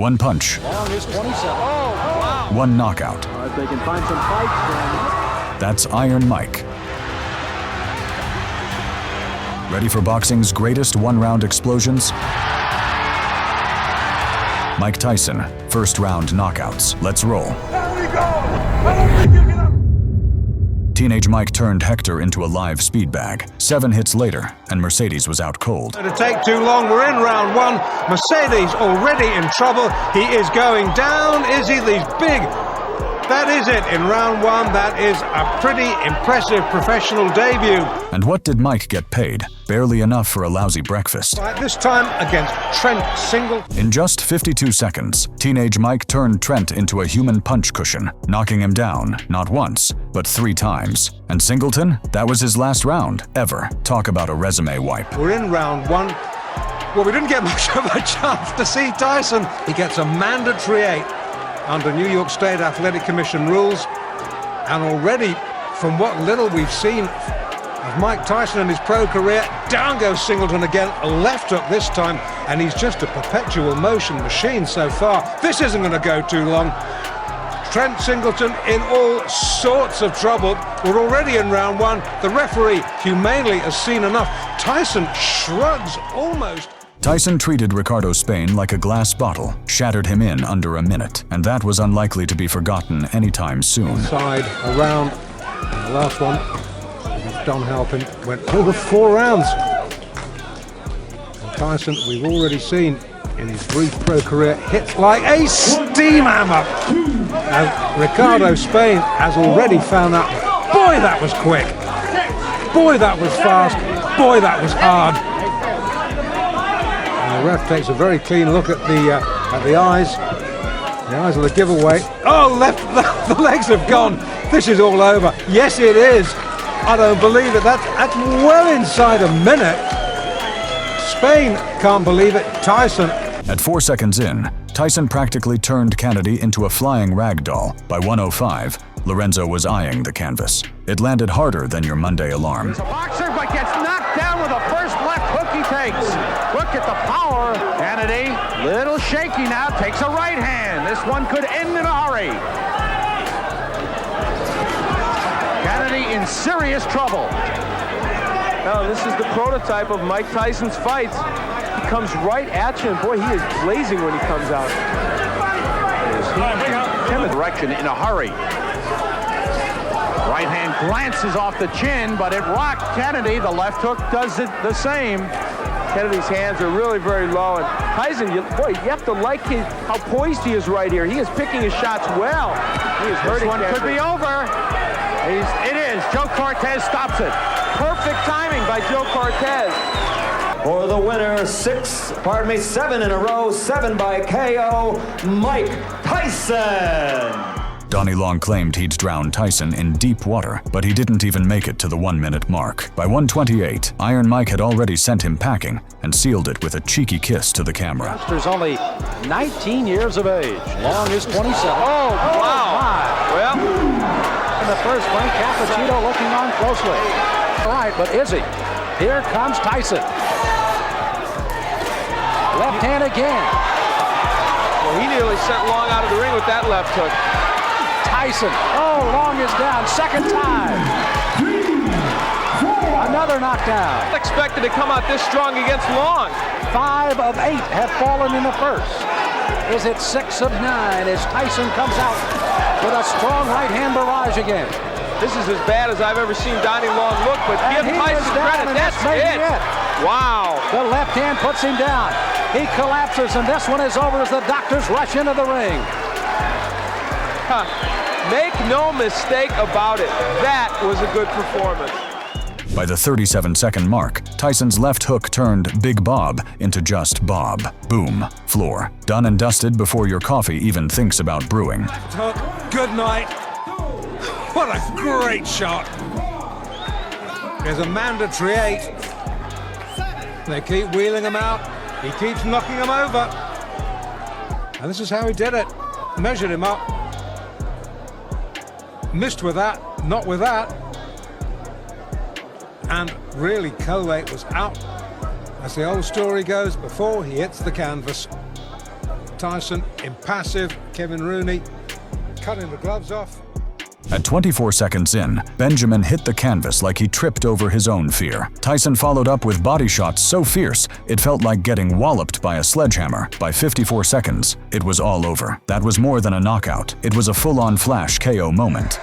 One punch. Long is 27. Oh, wow. One knockout. If they can find some fights, then. That's Iron Mike. Ready for boxing's greatest one-round explosions? Mike Tyson, first round knockouts. Let's roll. There we go! I don't think you can... Teenage Mike turned Hector into a live speed bag. 7 hits later, and Mercedes was out cold. To take too long, we're in round 1. Mercedes already in trouble. He is going down. Is he? These big... That is it in round 1. That is a pretty impressive professional debut. And what did Mike get paid? Barely enough for a lousy breakfast. Right, this time against Trent Singleton. In just 52 seconds, Teenage Mike turned Trent into a human punch cushion, knocking him down, not once, but 3 times. And Singleton, that was his last round, ever. Talk about a resume wipe. We're in round 1. Well, we didn't get much of a chance to see Tyson. He gets a mandatory 8 under New York State Athletic Commission rules. And already, from what little we've seen of Mike Tyson in his pro career, down goes Singleton again, a left hook this time, and he's just a perpetual motion machine so far. This isn't going to go too long. Trent Singleton in all sorts of trouble. We're already in round 1. The referee humanely has seen enough. Tyson shrugs almost. Tyson treated Ricardo Spain like a glass bottle, shattered him in under a minute, and that was unlikely to be forgotten anytime soon. Side, around, and the last one, Don Halpin, went over 4 rounds. And Tyson, we've already seen in his brief pro career, hits like a steam hammer. And Ricardo Spain has already found out, boy, that was quick. Boy, that was fast. Boy, that was hard. The ref takes a very clean look at the eyes. The eyes are the giveaway. Oh, the legs have gone. This is all over. Yes, it is. I don't believe it. That's well inside a minute. Spain can't believe it. Tyson. At 4 seconds in, Tyson practically turned Kennedy into a flying rag doll. By 1:05, Lorenzo was eyeing the canvas. It landed harder than your Monday alarm. He's a boxer, but gets knocked down with the first left hook he takes. Look at the power. Kennedy, little shaky now, takes a right hand. This one could end in a hurry. Kennedy in serious trouble. Now, this is the prototype of Mike Tyson's fights. He comes right at you, and boy, he is blazing when he comes out. In the direction in a hurry. Right hand glances off the chin, but it rocked Kennedy. The left hook does it the same. Kennedy's hands are really very low, and Tyson, you have to like how poised he is right here. He is picking his shots well. He is hurting. This one could be over. It is. Joe Cortez stops it. Perfect timing by Joe Cortez. For the winner, 7 in a row, 7 by KO, Mike Tyson. Donnie Long claimed he'd drowned Tyson in deep water, but he didn't even make it to the 1-minute mark. By 1:28, Iron Mike had already sent him packing and sealed it with a cheeky kiss to the camera. Youngster's only 19 years of age. Long is 27. Oh, wow. My. Well, In the first one, Cappuccino looking on closely. All right, but is he? Here comes Tyson. Left hand again. well, he nearly sent Long out of the ring with that left hook. Tyson. Oh, Long is down. Second time. Another knockdown. Expected to come out this strong against Long. 5 of 8 have fallen in the first. Is it 6 of 9 as Tyson comes out with a strong right-hand barrage again? This is as bad as I've ever seen Donnie Long look, but give Tyson credit. That's it. Wow. The left hand puts him down. He collapses, and this one is over as the doctors rush into the ring. Make no mistake about it. That was a good performance. By the 37-second mark, Tyson's left hook turned Big Bob into just Bob. Boom. Floor. Done and dusted before your coffee even thinks about brewing. Good night. What a great shot. There's a mandatory 8. They keep wheeling him out. He keeps knocking him over. And this is how he did it. Measured him up. Missed with that, not with that. And really, co-weight was out. As the old story goes, before he hits the canvas. Tyson, impassive. Kevin Rooney cutting the gloves off. At 24 seconds in, Benjamin hit the canvas like he tripped over his own fear. Tyson followed up with body shots so fierce, it felt like getting walloped by a sledgehammer. By 54 seconds, it was all over. That was more than a knockout. It was a full-on flash KO moment.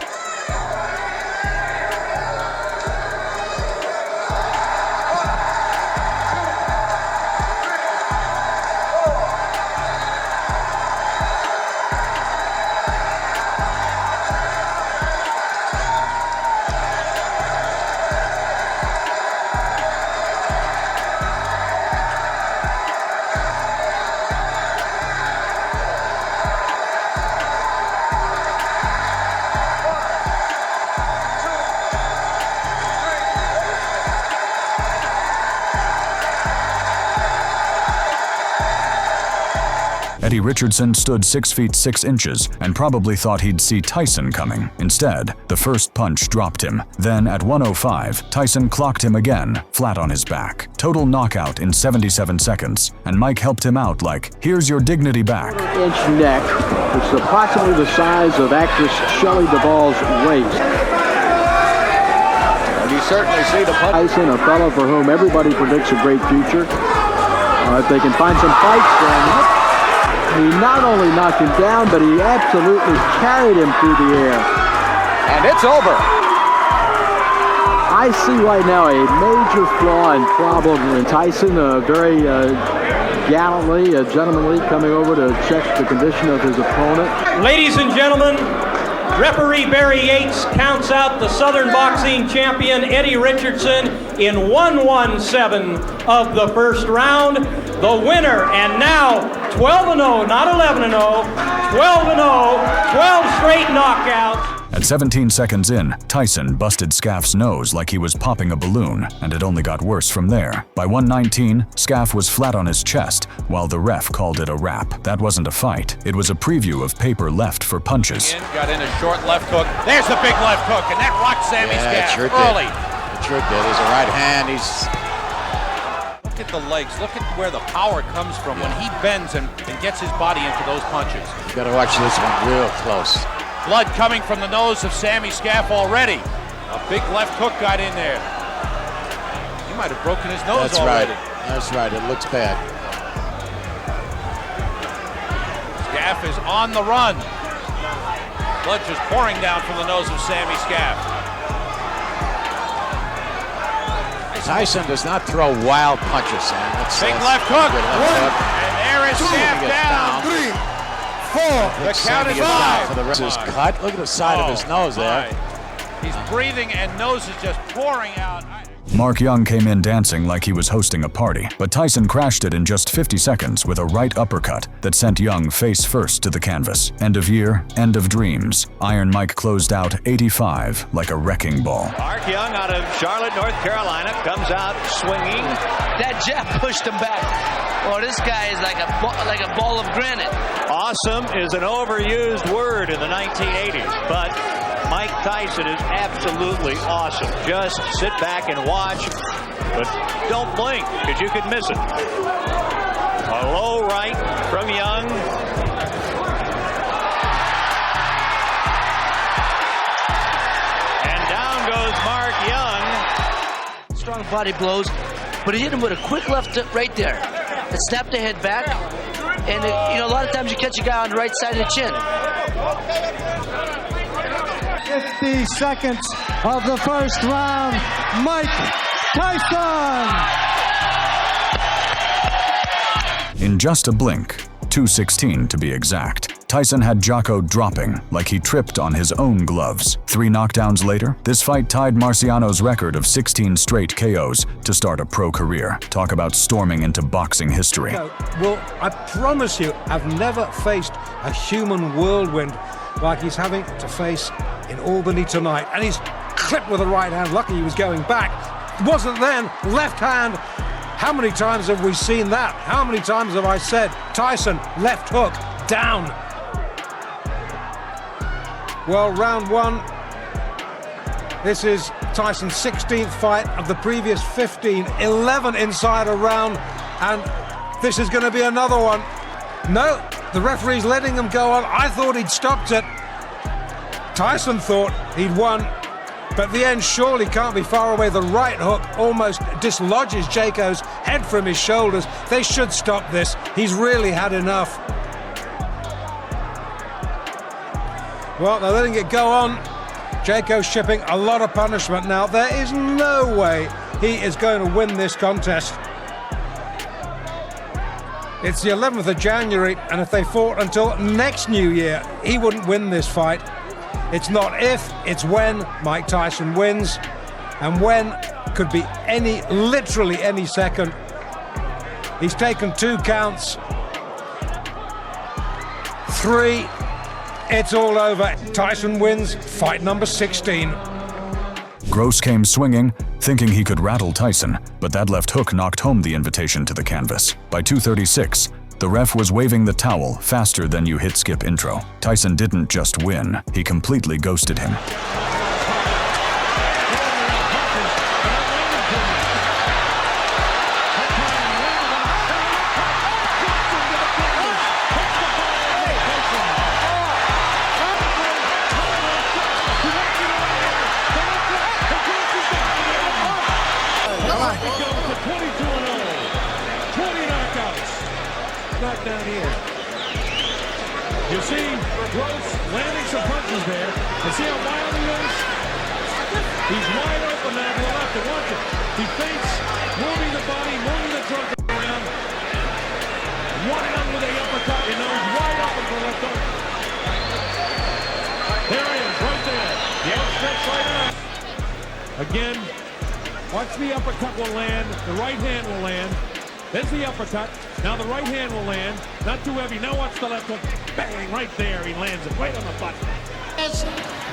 Eddie Richardson stood 6 feet 6 inches and probably thought he'd see Tyson coming. Instead, the first punch dropped him. Then, at 105, Tyson clocked him again, flat on his back. Total knockout in 77 seconds, and Mike helped him out like, "Here's your dignity back." Inch neck, which is approximately the size of actress Shelley Duvall's waist. And you certainly see the punch. Tyson, a fellow for whom everybody predicts a great future. If they can find some fights for him. He not only knocked him down, but he absolutely carried him through the air. And it's over. I see right now a major flaw and problem in Tyson, very gallantly, gentlemanly, coming over to check the condition of his opponent. Ladies and gentlemen, referee Barry Yates counts out the Southern boxing champion Eddie Richardson in 1-1-7 of the first round. The winner, and now 12-0, not 11-0, 12-0, 12 straight knockouts. At 17 seconds in, Tyson busted Scaff's nose like he was popping a balloon, and it only got worse from there. By 119, Scaff was flat on his chest, while the ref called it a wrap. That wasn't a fight. It was a preview of paper left for punches. Got in a short left hook. There's the big left hook, and that rocked Sammy Scaff early. It sure did. There's a right hand. Look at the legs. Look at where the power comes from when he bends and gets his body into those punches. You got to watch this one real close. Blood coming from the nose of Sammy Scaff already. A big left hook got in there. He might have broken his nose already. That's right. It looks bad. Scaff is on the run. Blood just pouring down from the nose of Sammy Scaff. Tyson does not throw wild punches, Sam. Big left hook. And there is Scaff down. 3, 4. The count is 5. For the rest of his cut. Look at the side of his nose there. He's breathing and nose is just pouring out. Mark Young came in dancing like he was hosting a party, but Tyson crashed it in just 50 seconds with a right uppercut that sent Young face first to the canvas. End of year, end of dreams. Iron Mike closed out 85 like a wrecking ball. Mark Young out of Charlotte, North Carolina, comes out swinging. That jab pushed him back. Oh, this guy is like a ball of granite. Awesome is an overused word in the 1980s, but Mike Tyson is absolutely awesome. Just sit back and watch, but don't blink, because you could miss it. A low right from Young. And down goes Mark Young. Strong body blows, but he hit him with a quick left right there. It snapped the head back, and a lot of times you catch a guy on the right side of the chin. 50 seconds of the first round, Mike Tyson! In just a blink, 2:16 to be exact, Tyson had Jocko dropping like he tripped on his own gloves. 3 knockdowns later, this fight tied Marciano's record of 16 straight KOs to start a pro career. Talk about storming into boxing history. Well, I promise you, I've never faced a human whirlwind like he's having to face in Albany tonight. And he's clipped with the right hand. Lucky he was going back. Wasn't then. Left hand. How many times have we seen that? How many times have I said, Tyson, left hook, down? Well, round 1. This is Tyson's 16th fight of the previous 15. 11 inside a round. And this is going to be another one. No, The referee's letting him go on. I thought he'd stopped it. Tyson thought he'd won. But the end surely can't be far away. The right hook almost dislodges Jayco's head from his shoulders. They should stop this. He's really had enough. Well, they're letting it go on. Jayco's shipping a lot of punishment now. There is no way he is going to win this contest. It's the 11th of January, and if they fought until next New Year, he wouldn't win this fight. It's not if, it's when Mike Tyson wins. And when could be literally any second. He's taken 2 counts. 3. It's all over. Tyson wins fight number 16. Gross came swinging, thinking he could rattle Tyson, but that left hook knocked home the invitation to the canvas. By 2:36, the ref was waving the towel faster than you hit skip intro. Tyson didn't just win, he completely ghosted him. Down here. You see Gross landing some punches there. You see how wild he is? He's wide open now to the left. And watch it. He fakes, moving the body, moving the trunk around. Wild with a uppercut. And now he's wide open for left hook. There he is, right there. The outstretched right arm. Again, watch the uppercut will land. The right hand will land. There's the uppercut. Now the right hand will land. Not too heavy. Now watch the left hook. Bang! Right there. He lands it right on the button.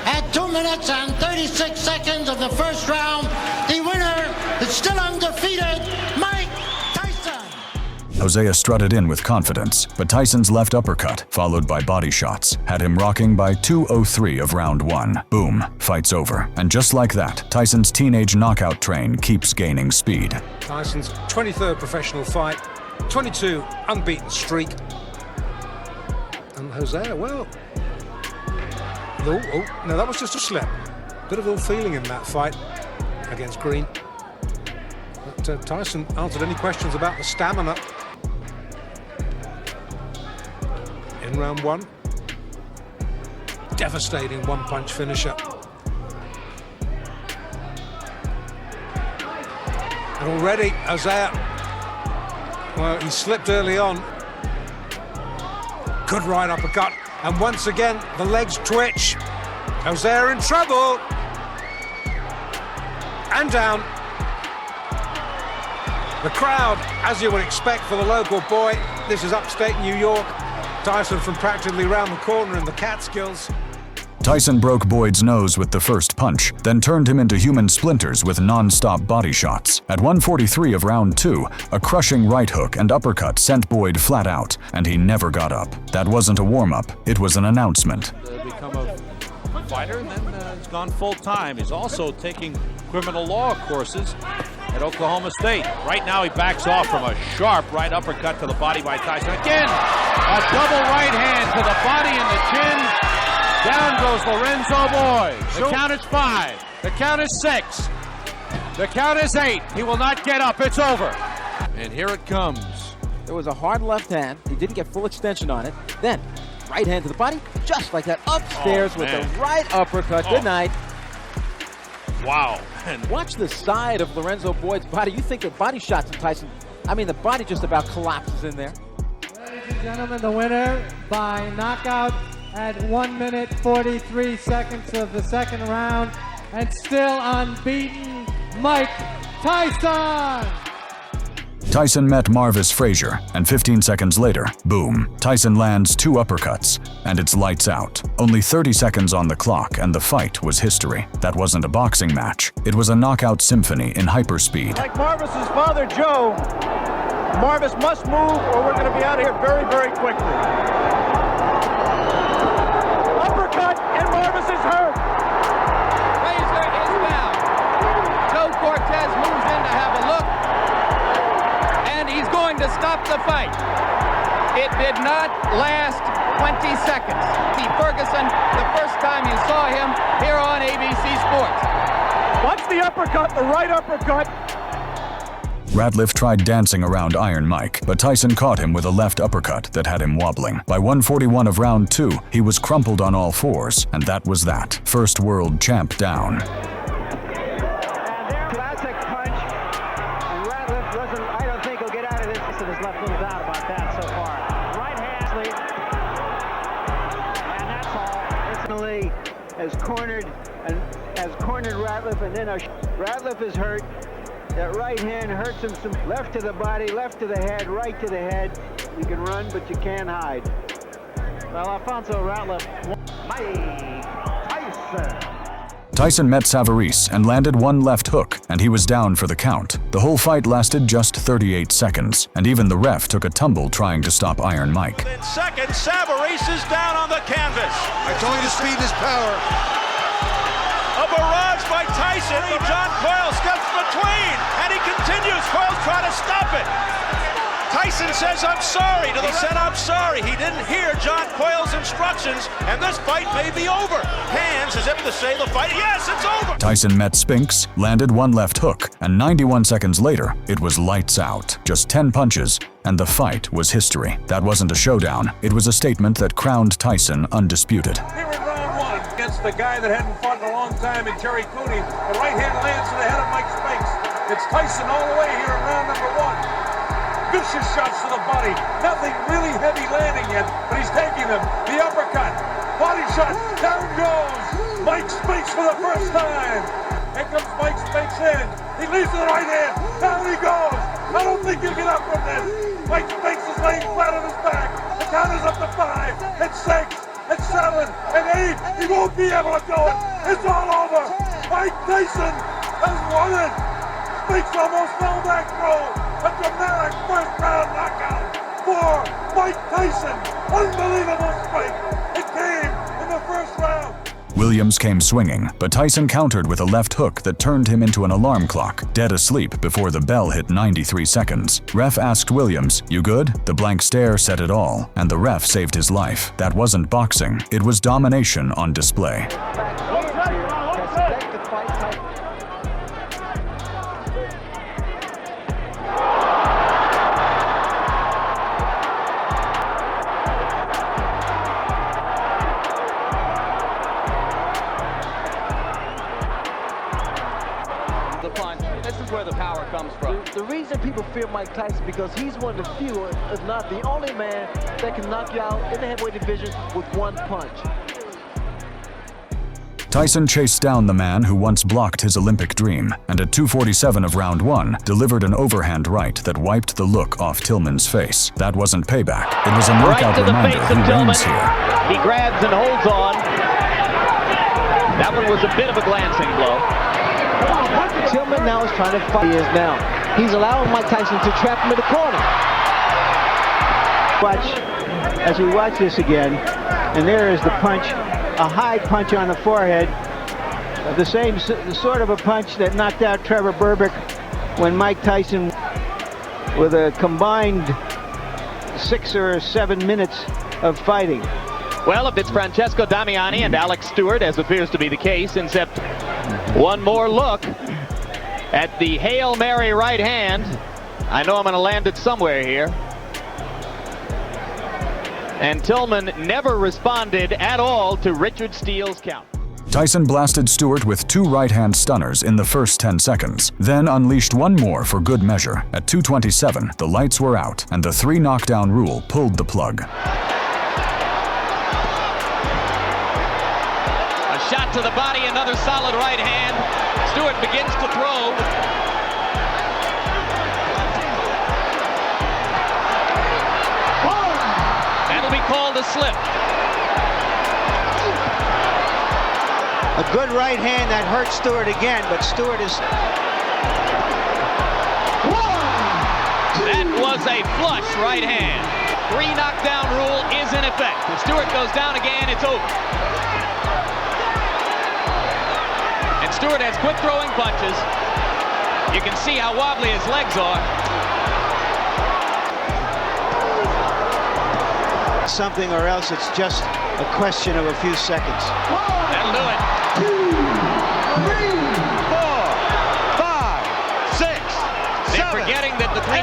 At 2 minutes and 36 seconds of the first round, the winner is still undefeated, Mike Tyson. Hosea strutted in with confidence, but Tyson's left uppercut, followed by body shots, had him rocking by 2:03 of round 1. Boom, fight's over. And just like that, Tyson's teenage knockout train keeps gaining speed. Tyson's 23rd professional fight, 22 unbeaten streak. And Hosea, well, no, that was just a slip. Bit of ill feeling in that fight against Green. But Tyson answered any questions about the stamina in round 1. Devastating one-punch finisher. And already, Hosea, well, he slipped early on. Good right uppercut. And once again, the legs twitch. Hosea in trouble. And down. The crowd, as you would expect for the local boy, this is upstate New York. Tyson from practically around the corner in the Catskills. Tyson broke Boyd's nose with the first punch, then turned him into human splinters with non-stop body shots. At 1:43 of round 2, a crushing right hook and uppercut sent Boyd flat out, and he never got up. That wasn't a warm-up, it was an announcement. Become a fighter, and then he's gone full-time. He's also taking criminal law courses at Oklahoma State. Right now he backs off from a sharp right uppercut to the body by Tyson. Again, a double right hand to the body and the chin. Down goes Lorenzo Boyd. The count is 5. The count is 6. The count is 8. He will not get up. It's over. And here it comes. There was a hard left hand. He didn't get full extension on it. Then, right hand to the body, just like that, upstairs with the right uppercut. Good night. Wow. And watch the side of Lorenzo Boyd's body. You think of body shots of Tyson. I mean, the body just about collapses in there. Ladies and gentlemen, the winner by knockout at 1 minute 43 seconds of the second round, and still unbeaten, Mike Tyson! Tyson met Marvis Frazier, and 15 seconds later, boom, Tyson lands 2 uppercuts, and it's lights out. Only 30 seconds on the clock, and the fight was history. That wasn't a boxing match. It was a knockout symphony in hyperspeed. Like Marvis's father, Joe, Marvis must move or we're going to be out of here very, very quickly. Uppercut, and Marvis is hurt. Frazier is down. Joe Cortez moves in to have a look, and he's going to stop the fight. It did not last the uppercut, the right uppercut. Ratliff tried dancing around Iron Mike, but Tyson caught him with a left uppercut that had him wobbling. By 1:41 of round 2, he was crumpled on all fours, and that was that. First world champ down. Classic punch. And Ratliff doesn't, I don't think he'll get out of this. Tyson has left little doubt about that so far. Right hand sleep. And that's all. It's has cornered Ratliff, and then Ratliff is hurt. That right hand hurts him some. Left to the body, left to the head, right to the head. You can run, but you can't hide. Well, Alfonso Ratliff. Mike Tyson. Tyson met Savarese and landed one left hook, and he was down for the count. The whole fight lasted just 38 seconds, and even the ref took a tumble trying to stop Iron Mike. In second, Savarese is down on the canvas. I told you to speed his power. A barrage by Tyson. John Coyle steps between, and he continues. Coyle's trying to stop it. Tyson says, I'm sorry. He said, I'm sorry. He didn't hear John Coyle's instructions, and this fight may be over. Hands as if to say the fight, yes, it's over. Tyson met Spinks, landed one left hook, and 91 seconds later, it was lights out. Just 10 punches, and the fight was history. That wasn't a showdown. It was a statement that crowned Tyson undisputed. Here in round 1, against the guy that hadn't fought in a long time in Jerry Cooney, the right hand lands to the head of Mike Spinks. It's Tyson all the way here in round number 1. Vicious shots to the body. Nothing really heavy landing yet, but he's taking them. The uppercut. Body shot. Down goes Mike Spinks for the first time. Here comes Mike Spinks in. He leads to the right hand. Down he goes. I don't think he'll get up from this. Mike Spinks is laying flat on his back. The count is up to 5. It's 6. It's 7. And 8. He won't be able to do it. It's all over. Mike Tyson has won it. Spinks almost fell back through. A dramatic first-round knockout for Mike Tyson. Unbelievable fight. It came in the first round. Williams came swinging, but Tyson countered with a left hook that turned him into an alarm clock, dead asleep before the bell hit 93 seconds. Ref asked Williams, "You good?" The blank stare said it all, and the ref saved his life. That wasn't boxing, it was domination on display. This is where the power comes from. The reason people fear Mike Tyson because he's one of the few, if not the only man, that can knock you out in the heavyweight division with one punch. Tyson chased down the man who once blocked his Olympic dream, and at 2:47 of round 1, delivered an overhand right that wiped the look off Tillman's face. That wasn't payback. It was a knockout reminder who reigns here. He grabs and holds on. That one was a bit of a glancing blow. Tillman now is trying to fight. He is now. He's allowing Mike Tyson to trap him in the corner. As we watch this again, and there is the punch, a high punch on the forehead, the sort of a punch that knocked out Trevor Berbick when Mike Tyson, with a combined 6 or 7 minutes of fighting. Well, if it's Francesco Damiani and Alex Stewart, as appears to be the case, except one more look at the Hail Mary right hand. I know I'm going to land it somewhere here. And Tillman never responded at all to Richard Steele's count. Tyson blasted Stewart with 2 right-hand stunners in the first 10 seconds, then unleashed one more for good measure. At 2:27, the lights were out, and the 3 knockdown rule pulled the plug. A shot to the body, another solid right hand. Stewart begins to throw. That'll be called a slip. A good right hand that hurt Stewart again, but Stewart is... That was a flush right hand. 3 knockdown rule is in effect. If Stewart goes down again, it's over. And Stewart has quick throwing punches. You can see how wobbly his legs are. Something, or else it's just a question of a few seconds. That'll do it. 2, 3, 4.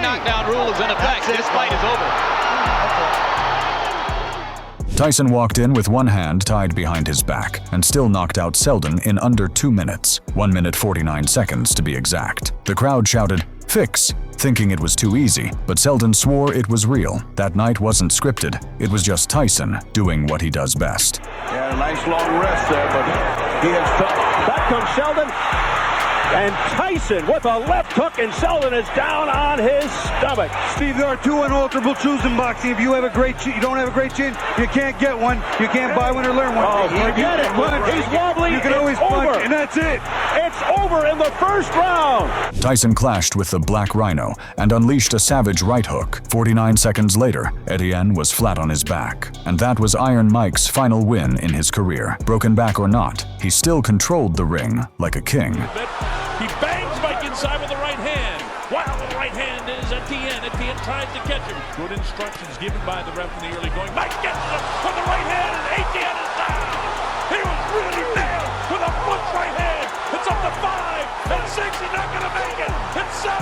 knockdown rule is in effect. This fight is over. Tyson walked in with one hand tied behind his back and still knocked out Selden in under 2 minutes, 1 minute 49 seconds to be exact. The crowd shouted, "Fix!" thinking it was too easy, but Selden swore it was real. That night wasn't scripted. It was just Tyson doing what he does best. Yeah, nice long rest there, but he has back comes Selden. And Tyson with a left hook, and Selden is down on his stomach. Steve, there are two unalterable truths in boxing. If you have a great chin, you don't have a great chin, you can't get one. You can't buy one or learn one. Oh, forget it. He's wobbly. You can always punch, and that's it. It's over in the first round. Tyson clashed with the Black Rhino and unleashed a savage right hook. 49 seconds later, Etienne was flat on his back. And that was Iron Mike's final win in his career. Broken back or not, he still controlled the ring like a king. He bangs Mike inside with the right hand. While the right hand is Etienne. Etienne tries to catch him. Good instructions given by the ref in the early going. Mike gets him with the right hand, and Etienne is down. He was really nailed with a foot right hand. It's up to 5 and 6. He's not going to make it. It's 7,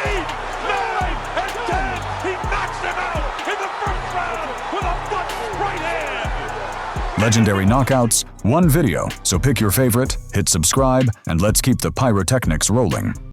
8, 9, and 10. He knocks him out in the first round with a foot right hand. Legendary knockouts, one video. So pick your favorite, hit subscribe, and let's keep the pyrotechnics rolling.